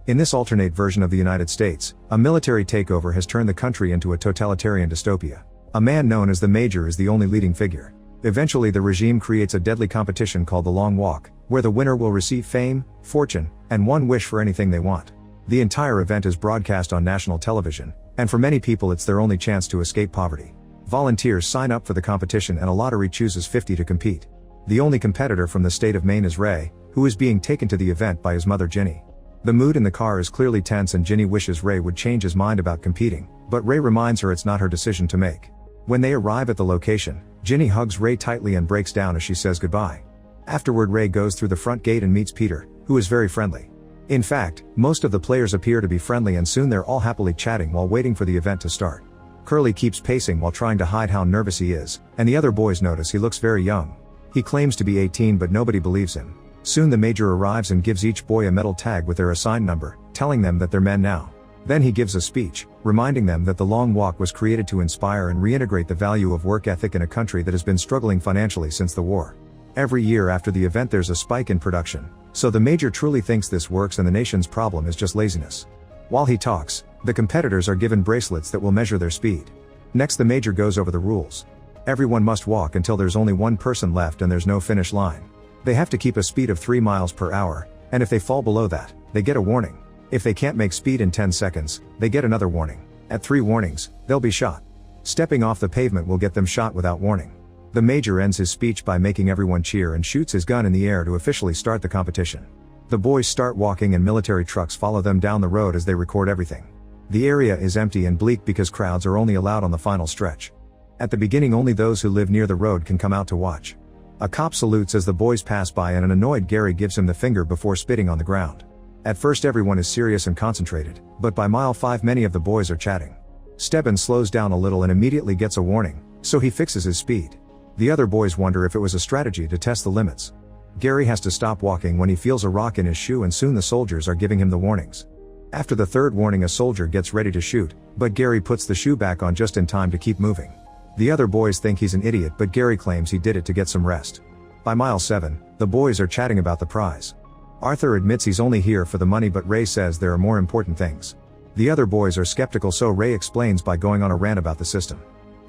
In this alternate version of the United States, a military takeover has turned the country into a totalitarian dystopia. A man known as the Major is the only leading figure. Eventually the regime creates a deadly competition called the Long Walk, where the winner will receive fame, fortune, and one wish for anything they want. The entire event is broadcast on national television, and for many people it's their only chance to escape poverty. Volunteers sign up for the competition and a lottery chooses 50 to compete. The only competitor from the state of Maine is Ray, who is being taken to the event by his mother Ginny. The mood in the car is clearly tense and Ginny wishes Ray would change his mind about competing, but Ray reminds her it's not her decision to make. When they arrive at the location, Ginny hugs Ray tightly and breaks down as she says goodbye. Afterward Ray goes through the front gate and meets Peter, who is very friendly. In fact, most of the players appear to be friendly and soon they're all happily chatting while waiting for the event to start. Curly keeps pacing while trying to hide how nervous he is, and the other boys notice he looks very young. He claims to be 18 but nobody believes him. Soon the Major arrives and gives each boy a metal tag with their assigned number, telling them that they're men now. Then he gives a speech, reminding them that the Long Walk was created to inspire and reintegrate the value of work ethic in a country that has been struggling financially since the war. Every year after the event there's a spike in production, so the Major truly thinks this works and the nation's problem is just laziness. While he talks, the competitors are given bracelets that will measure their speed. Next the Major goes over the rules. Everyone must walk until there's only one person left and there's no finish line. They have to keep a speed of 3 miles per hour, and if they fall below that, they get a warning. If they can't make speed in 10 seconds, they get another warning. At 3 warnings, they'll be shot. Stepping off the pavement will get them shot without warning. The Major ends his speech by making everyone cheer and shoots his gun in the air to officially start the competition. The boys start walking and military trucks follow them down the road as they record everything. The area is empty and bleak because crowds are only allowed on the final stretch. At the beginning only those who live near the road can come out to watch. A cop salutes as the boys pass by and an annoyed Gary gives him the finger before spitting on the ground. At first everyone is serious and concentrated, but by mile 5 many of the boys are chatting. Stebbins slows down a little and immediately gets a warning, so he fixes his speed. The other boys wonder if it was a strategy to test the limits. Gary has to stop walking when he feels a rock in his shoe and soon the soldiers are giving him the warnings. After the 3rd warning a soldier gets ready to shoot, but Gary puts the shoe back on just in time to keep moving. The other boys think he's an idiot but Gary claims he did it to get some rest. By mile 7, the boys are chatting about the prize. Arthur admits he's only here for the money but Ray says there are more important things. The other boys are skeptical so Ray explains by going on a rant about the system.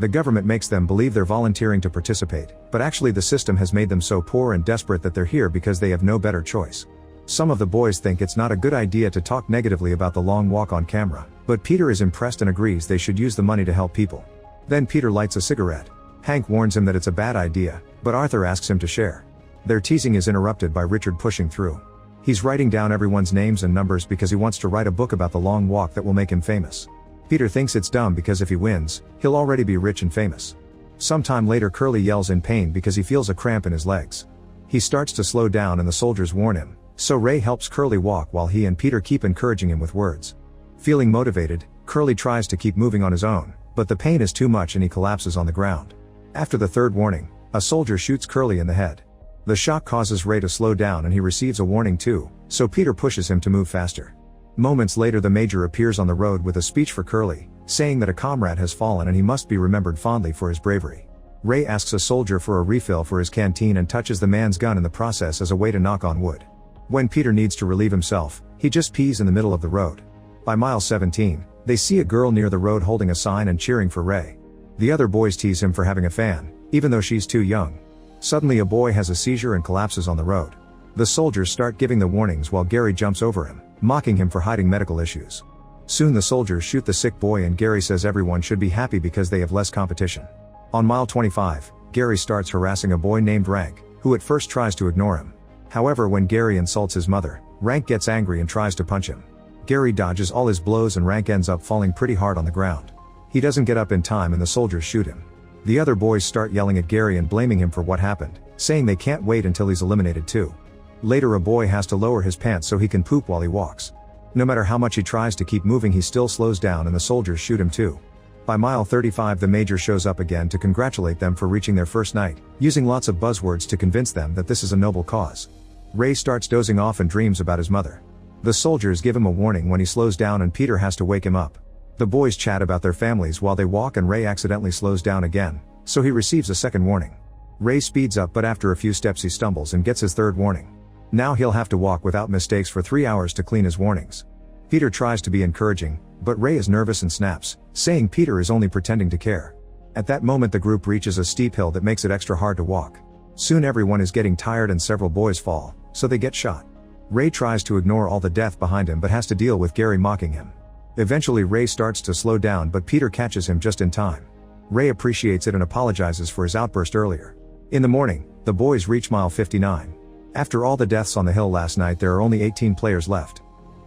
The government makes them believe they're volunteering to participate, but actually the system has made them so poor and desperate that they're here because they have no better choice. Some of the boys think it's not a good idea to talk negatively about the Long Walk on camera, but Peter is impressed and agrees they should use the money to help people. Then Peter lights a cigarette. Hank warns him that it's a bad idea, but Arthur asks him to share. Their teasing is interrupted by Richard pushing through. He's writing down everyone's names and numbers because he wants to write a book about the Long Walk that will make him famous. Peter thinks it's dumb because if he wins, he'll already be rich and famous. Sometime later Curly yells in pain because he feels a cramp in his legs. He starts to slow down and the soldiers warn him, so Ray helps Curly walk while he and Peter keep encouraging him with words. Feeling motivated, Curly tries to keep moving on his own, but the pain is too much and he collapses on the ground. After the 3rd warning, a soldier shoots Curly in the head. The shock causes Ray to slow down and he receives a warning too, so Peter pushes him to move faster. Moments later the Major appears on the road with a speech for Curly, saying that a comrade has fallen and he must be remembered fondly for his bravery. Ray asks a soldier for a refill for his canteen and touches the man's gun in the process as a way to knock on wood. When Peter needs to relieve himself, he just pees in the middle of the road. By mile 17, they see a girl near the road holding a sign and cheering for Ray. The other boys tease him for having a fan, even though she's too young. Suddenly a boy has a seizure and collapses on the road. The soldiers start giving the warnings while Gary jumps over him, mocking him for hiding medical issues. Soon the soldiers shoot the sick boy and Gary says everyone should be happy because they have less competition. On mile 25, Gary starts harassing a boy named Rank, who at first tries to ignore him. However, when Gary insults his mother, Rank gets angry and tries to punch him. Gary dodges all his blows and Rank ends up falling pretty hard on the ground. He doesn't get up in time and the soldiers shoot him. The other boys start yelling at Gary and blaming him for what happened, saying they can't wait until he's eliminated too. Later a boy has to lower his pants so he can poop while he walks. No matter how much he tries to keep moving he still slows down and the soldiers shoot him too. By mile 35 the Major shows up again to congratulate them for reaching their first night, using lots of buzzwords to convince them that this is a noble cause. Ray starts dozing off and dreams about his mother. The soldiers give him a warning when he slows down and Peter has to wake him up. The boys chat about their families while they walk and Ray accidentally slows down again, so he receives a second warning. Ray speeds up but after a few steps he stumbles and gets his 3rd warning. Now he'll have to walk without mistakes for 3 hours to clean his warnings. Peter tries to be encouraging, but Ray is nervous and snaps, saying Peter is only pretending to care. At that moment the group reaches a steep hill that makes it extra hard to walk. Soon everyone is getting tired and several boys fall, so they get shot. Ray tries to ignore all the death behind him but has to deal with Gary mocking him. Eventually Ray starts to slow down but Peter catches him just in time. Ray appreciates it and apologizes for his outburst earlier. In the morning, the boys reach mile 59. After all the deaths on the hill last night there are only 18 players left.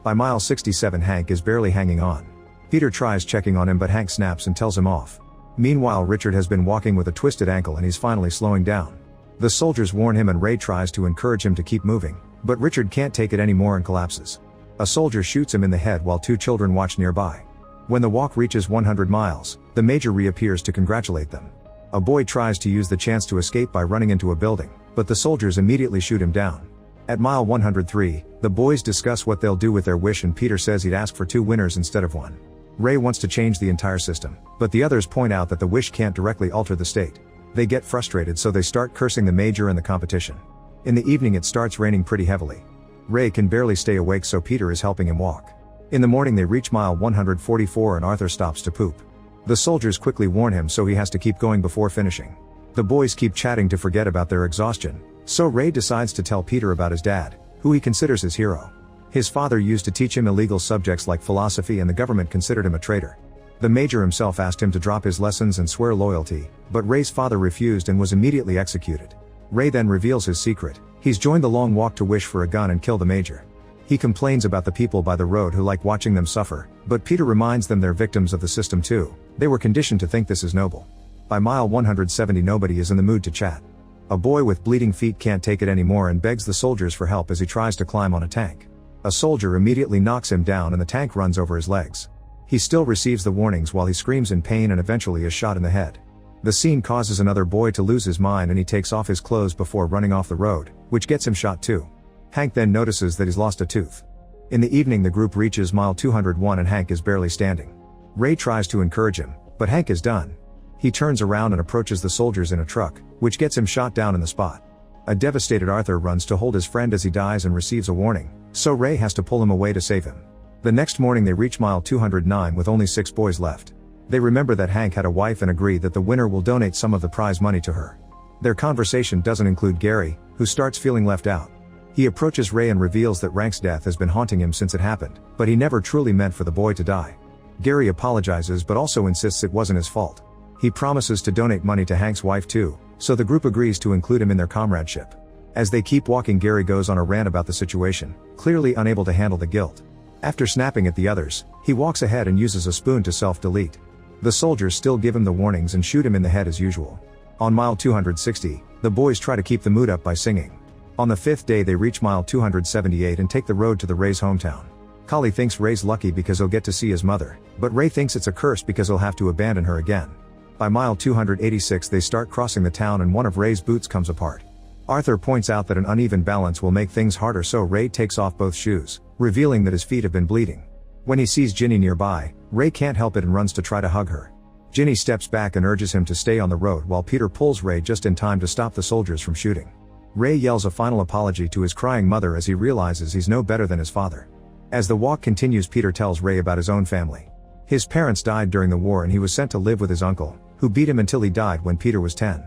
By mile 67 Hank is barely hanging on. Peter tries checking on him but Hank snaps and tells him off. Meanwhile Richard has been walking with a twisted ankle and he's finally slowing down. The soldiers warn him and Ray tries to encourage him to keep moving, but Richard can't take it anymore and collapses. A soldier shoots him in the head while two children watch nearby. When the walk reaches 100 miles, the major reappears to congratulate them. A boy tries to use the chance to escape by running into a building, but the soldiers immediately shoot him down. At mile 103, the boys discuss what they'll do with their wish and Peter says he'd ask for 2 winners instead of 1. Ray wants to change the entire system, but the others point out that the wish can't directly alter the state. They get frustrated so they start cursing the major and the competition. In the evening it starts raining pretty heavily. Ray can barely stay awake so Peter is helping him walk. In the morning they reach mile 144 and Arthur stops to poop. The soldiers quickly warn him so he has to keep going before finishing. The boys keep chatting to forget about their exhaustion, so Ray decides to tell Peter about his dad, who he considers his hero. His father used to teach him illegal subjects like philosophy and the government considered him a traitor. The major himself asked him to drop his lessons and swear loyalty, but Ray's father refused and was immediately executed. Ray then reveals his secret. He's joined the long walk to wish for a gun and kill the major. He complains about the people by the road who like watching them suffer, but Peter reminds them they're victims of the system too. They were conditioned to think this is noble. By mile 170 nobody is in the mood to chat. A boy with bleeding feet can't take it anymore and begs the soldiers for help as he tries to climb on a tank. A soldier immediately knocks him down and the tank runs over his legs. He still receives the warnings while he screams in pain and eventually is shot in the head. The scene causes another boy to lose his mind and he takes off his clothes before running off the road, which gets him shot too. Hank then notices that he's lost a tooth. In the evening the group reaches mile 201 and Hank is barely standing. Ray tries to encourage him, but Hank is done. He turns around and approaches the soldiers in a truck, which gets him shot down in the spot. A devastated Arthur runs to hold his friend as he dies and receives a warning, so Ray has to pull him away to save him. The next morning they reach mile 209 with only 6 boys left. They remember that Hank had a wife and agree that the winner will donate some of the prize money to her. Their conversation doesn't include Gary, who starts feeling left out. He approaches Ray and reveals that Rank's death has been haunting him since it happened, but he never truly meant for the boy to die. Gary apologizes but also insists it wasn't his fault. He promises to donate money to Hank's wife too, so the group agrees to include him in their comradeship. As they keep walking Gary goes on a rant about the situation, clearly unable to handle the guilt. After snapping at the others, he walks ahead and uses a spoon to self-delete. The soldiers still give him the warnings and shoot him in the head as usual. On mile 260, the boys try to keep the mood up by singing. On the 5th day they reach mile 278 and take the road to the Ray's hometown. Kali thinks Ray's lucky because he'll get to see his mother, but Ray thinks it's a curse because he'll have to abandon her again. By mile 286 they start crossing the town and one of Ray's boots comes apart. Arthur points out that an uneven balance will make things harder so Ray takes off both shoes, revealing that his feet have been bleeding. When he sees Ginny nearby, Ray can't help it and runs to try to hug her. Ginny steps back and urges him to stay on the road while Peter pulls Ray just in time to stop the soldiers from shooting. Ray yells a final apology to his crying mother as he realizes he's no better than his father. As the walk continues Peter tells Ray about his own family. His parents died during the war and he was sent to live with his uncle, who beat him until he died when Peter was 10.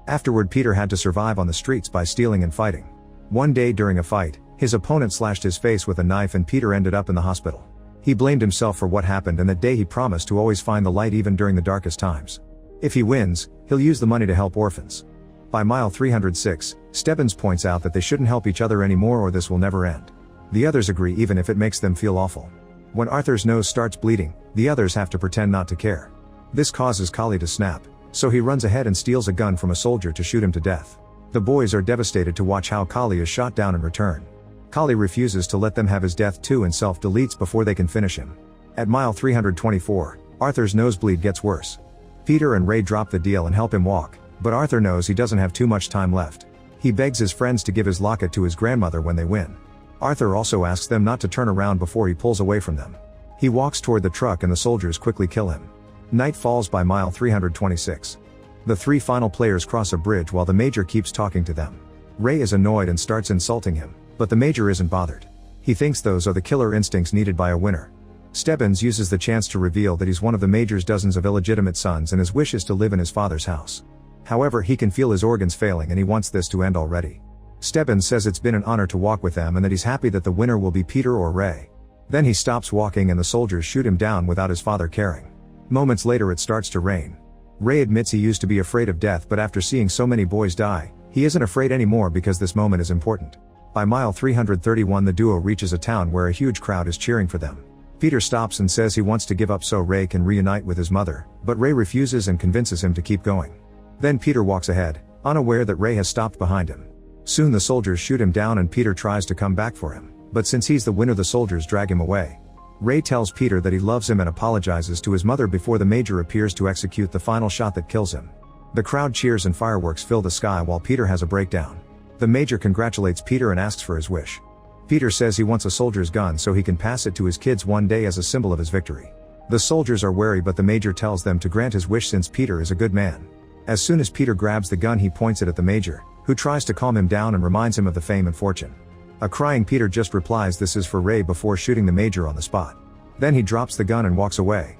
Afterward Peter had to survive on the streets by stealing and fighting. One day during a fight, his opponent slashed his face with a knife and Peter ended up in the hospital. He blamed himself for what happened and that day he promised to always find the light even during the darkest times. If he wins, he'll use the money to help orphans. By mile 306, Stebbins points out that they shouldn't help each other anymore or this will never end. The others agree even if it makes them feel awful. When Arthur's nose starts bleeding, the others have to pretend not to care. This causes Kali to snap, so he runs ahead and steals a gun from a soldier to shoot him to death. The boys are devastated to watch how Kali is shot down in return. Kali refuses to let them have his death too and self-deletes before they can finish him. At mile 324, Arthur's nosebleed gets worse. Peter and Ray drop the deal and help him walk, but Arthur knows he doesn't have too much time left. He begs his friends to give his locket to his grandmother when they win. Arthur also asks them not to turn around before he pulls away from them. He walks toward the truck and the soldiers quickly kill him. Night falls by mile 326. The 3 final players cross a bridge while the major keeps talking to them. Ray is annoyed and starts insulting him, but the major isn't bothered. He thinks those are the killer instincts needed by a winner. Stebbins uses the chance to reveal that he's one of the Major's dozens of illegitimate sons and his wish is to live in his father's house. However, he can feel his organs failing and he wants this to end already. Stebbins says it's been an honor to walk with them and that he's happy that the winner will be Peter or Ray. Then he stops walking and the soldiers shoot him down without his father caring. Moments later it starts to rain. Ray admits he used to be afraid of death, but after seeing so many boys die, he isn't afraid anymore because this moment is important. By mile 331 the duo reaches a town where a huge crowd is cheering for them. Peter stops and says he wants to give up so Ray can reunite with his mother, but Ray refuses and convinces him to keep going. Then Peter walks ahead, unaware that Ray has stopped behind him. Soon the soldiers shoot him down and Peter tries to come back for him, but since he's the winner the soldiers drag him away. Ray tells Peter that he loves him and apologizes to his mother before the Major appears to execute the final shot that kills him. The crowd cheers and fireworks fill the sky while Peter has a breakdown. The Major congratulates Peter and asks for his wish. Peter says he wants a soldier's gun so he can pass it to his kids one day as a symbol of his victory. The soldiers are wary but the Major tells them to grant his wish since Peter is a good man. As soon as Peter grabs the gun he points it at the Major, who tries to calm him down and reminds him of the fame and fortune. A crying Peter just replies this is for Ray before shooting the Major on the spot. Then he drops the gun and walks away.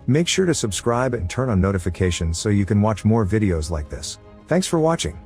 Make sure to subscribe and turn on notifications so you can watch more videos like this. Thanks for watching.